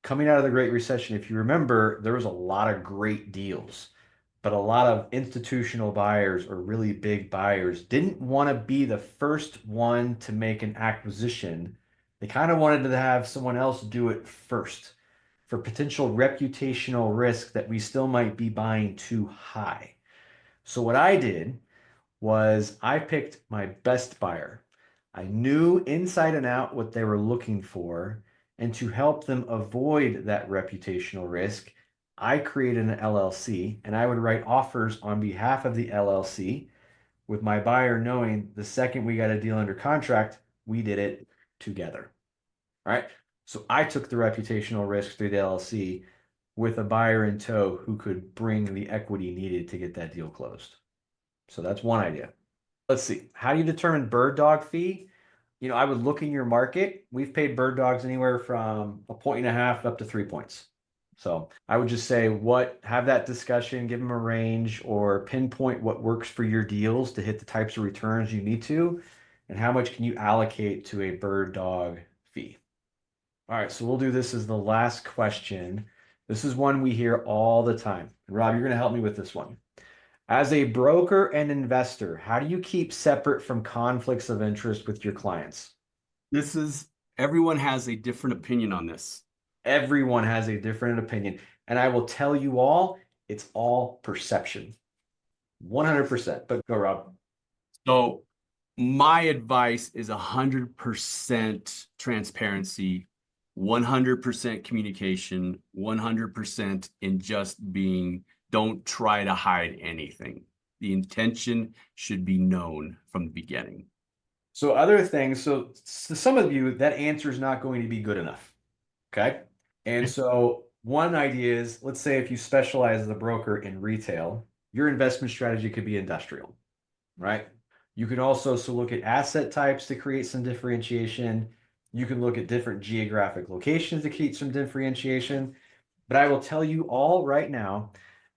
Coming out of the Great Recession, if you remember, there was a lot of great deals, but a lot of institutional buyers or really big buyers didn't want to be the first one to make an acquisition. They kind of wanted to have someone else do it first for potential reputational risk that we still might be buying too high. So what I did was I picked my best buyer. I knew inside and out what they were looking for, and to help them avoid that reputational risk, I created an LLC and I would write offers on behalf of the LLC with my buyer knowing the second we got a deal under contract, we did it together. All right. So I took the reputational risk through the LLC with a buyer in tow who could bring the equity needed to get that deal closed. So that's one idea. Let's see. How do you determine bird dog fee? I would look in your market. We've paid bird dogs anywhere from a point and a half up to 3 points. So I would just say have that discussion, give them a range or pinpoint what works for your deals to hit the types of returns you need to, and how much can you allocate to a bird dog fee. All right, so we'll do this as the last question. This is one we hear all the time. And Rob, you're going to help me with this one. As a broker and investor, how do you keep separate from conflicts of interest with your clients? Everyone has a different opinion on this. Everyone has a different opinion. And I will tell you all, it's all perception. 100%. But go, Rob. So my advice is 100% transparency, 100% communication, 100% in just being, don't try to hide anything. The intention should be known from the beginning. So other things, so to some of you, that answer is not going to be good enough. Okay. And so one idea is, let's say if you specialize as a broker in retail, your investment strategy could be industrial, right? You can also look at asset types to create some differentiation. You can look at different geographic locations to create some differentiation. But I will tell you all right now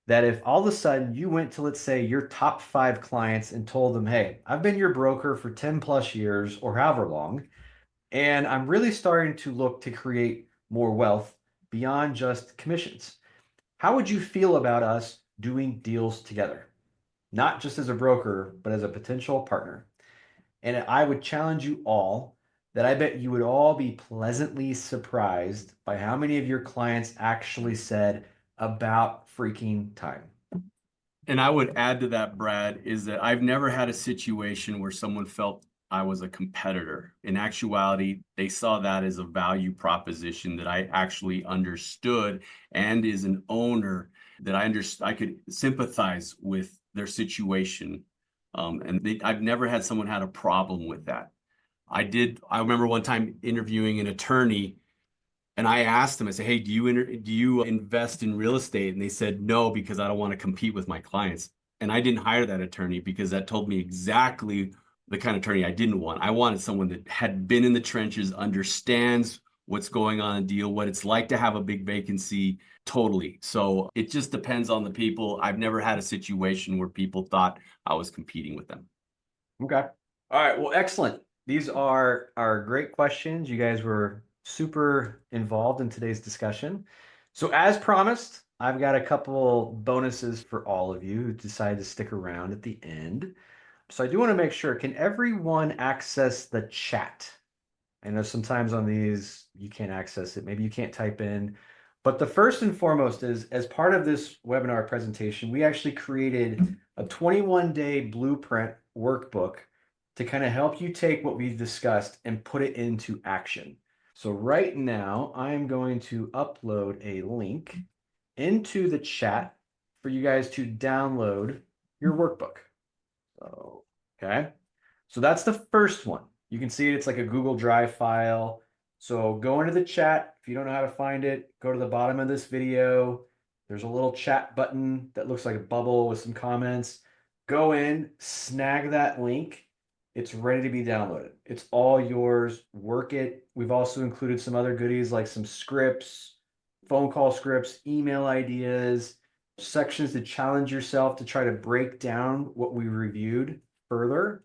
that if all of a sudden you went to, let's say, your top 5 clients and told them, hey, I've been your broker for 10 plus years or however long, and I'm really starting to look to create more wealth beyond just commissions. How would you feel about us doing deals together? Not just as a broker, but as a potential partner. And I would challenge you all that I bet you would all be pleasantly surprised by how many of your clients actually said about freaking time. And I would add to that, Brad, is that I've never had a situation where someone felt I was a competitor. In actuality, they saw that as a value proposition that I actually understood, and as an owner that I could sympathize with their situation. I've never had someone had a problem with that. I remember one time interviewing an attorney, and I asked them, I said, hey, do you invest in real estate? And they said, no, because I don't want to compete with my clients. And I didn't hire that attorney because that told me exactly the kind of attorney I didn't want. I wanted someone that had been in the trenches, understands what's going on in a deal, what it's like to have a big vacancy, totally. So it just depends on the people. I've never had a situation where people thought I was competing with them. Okay. All right. Well, excellent. These are great questions. You guys were super involved in today's discussion. So, as promised, I've got a couple bonuses for all of you who decided to stick around at the end. So, I do want to make sure, can everyone access the chat? I know sometimes on these you can't access it. Maybe you can't type in. But the first and foremost is, as part of this webinar presentation, we actually created a 21-day blueprint workbook to kind of help you take what we've discussed and put it into action. So right now, I'm going to upload a link into the chat for you guys to download your workbook. So, okay. So that's the first one. You can see it, it's like a Google Drive file. So go into the chat. If you don't know how to find it, go to the bottom of this video. There's a little chat button that looks like a bubble with some comments. Go in, snag that link. It's ready to be downloaded. It's all yours. Work it. We've also included some other goodies like some scripts, phone call scripts, email ideas, sections to challenge yourself to try to break down what we reviewed further.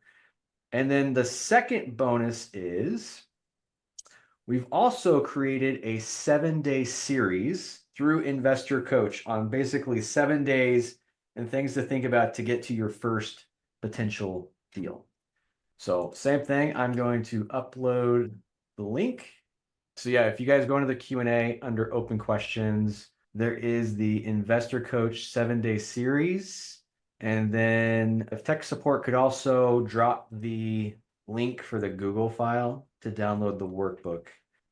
And then the second bonus is we've also created a 7-day series through Investor Coach on basically 7 days and things to think about to get to your first potential deal. So same thing, I'm going to upload the link. So yeah, if you guys go into the Q&A under open questions, there is the Investor Coach 7-day series. And then if tech support could also drop the link for the Google file to download the workbook,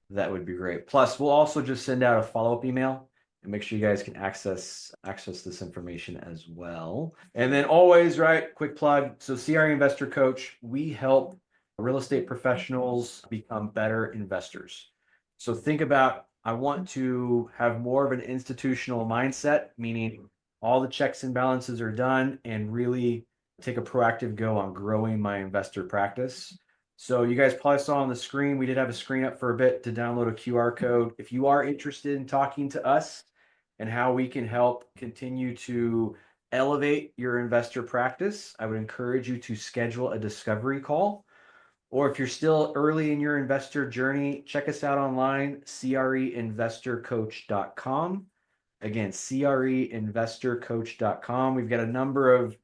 that would be great. Plus, we'll also just send out a follow-up email and make sure you guys can access this information as well. And then always, right, quick plug. So CRE Investor Coach, we help real estate professionals become better investors. So think about, I want to have more of an institutional mindset, meaning all the checks and balances are done and really take a proactive go on growing my investor practice. So you guys probably saw on the screen, we did have a screen up for a bit to download a QR code. If you are interested in talking to us and how we can help continue to elevate your investor practice, I would encourage you to schedule a discovery call. Or if you're still early in your investor journey, check us out online, creinvestorcoach.com. Again, creinvestorcoach.com. We've got a number of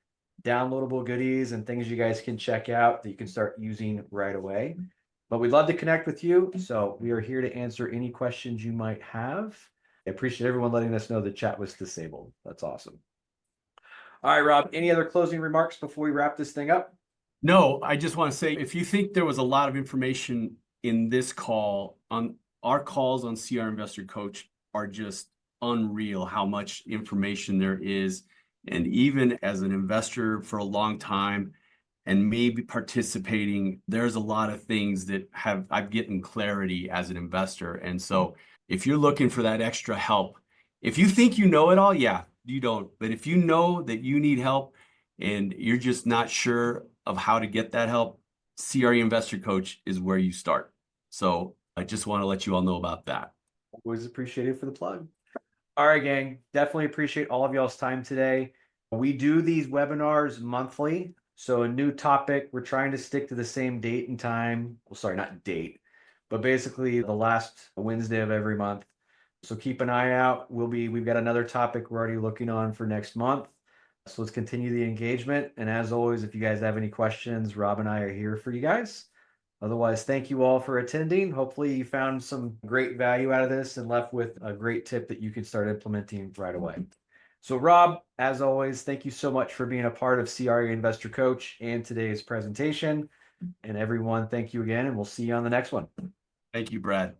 downloadable goodies and things you guys can check out that you can start using right away. But we'd love to connect with you. So we are here to answer any questions you might have. I appreciate everyone letting us know the chat was disabled. That's awesome. All right, Rob, any other closing remarks before we wrap this thing up? No, I just want to say, if you think there was a lot of information in this call, on our calls on CR Investor Coach are just unreal how much information there is. And even as an investor for a long time and maybe participating, there's a lot of things that I've gotten clarity as an investor. And so if you're looking for that extra help, if you think you know it all, yeah, you don't. But if you know that you need help, and you're just not sure of how to get that help, CRE Investor Coach is where you start. So I just want to let you all know about that. Always appreciated for the plug. All right, gang. Definitely appreciate all of y'all's time today. We do these webinars monthly. So a new topic, we're trying to stick to the same date and time. Well, sorry, not date, but basically the last Wednesday of every month. So keep an eye out. We've got another topic we're already looking on for next month. So let's continue the engagement. And as always, if you guys have any questions, Rob and I are here for you guys. Otherwise, thank you all for attending. Hopefully you found some great value out of this and left with a great tip that you can start implementing right away. So Rob, as always, thank you so much for being a part of CRE Investor Coach and today's presentation. And everyone, thank you again, and we'll see you on the next one. Thank you, Brad.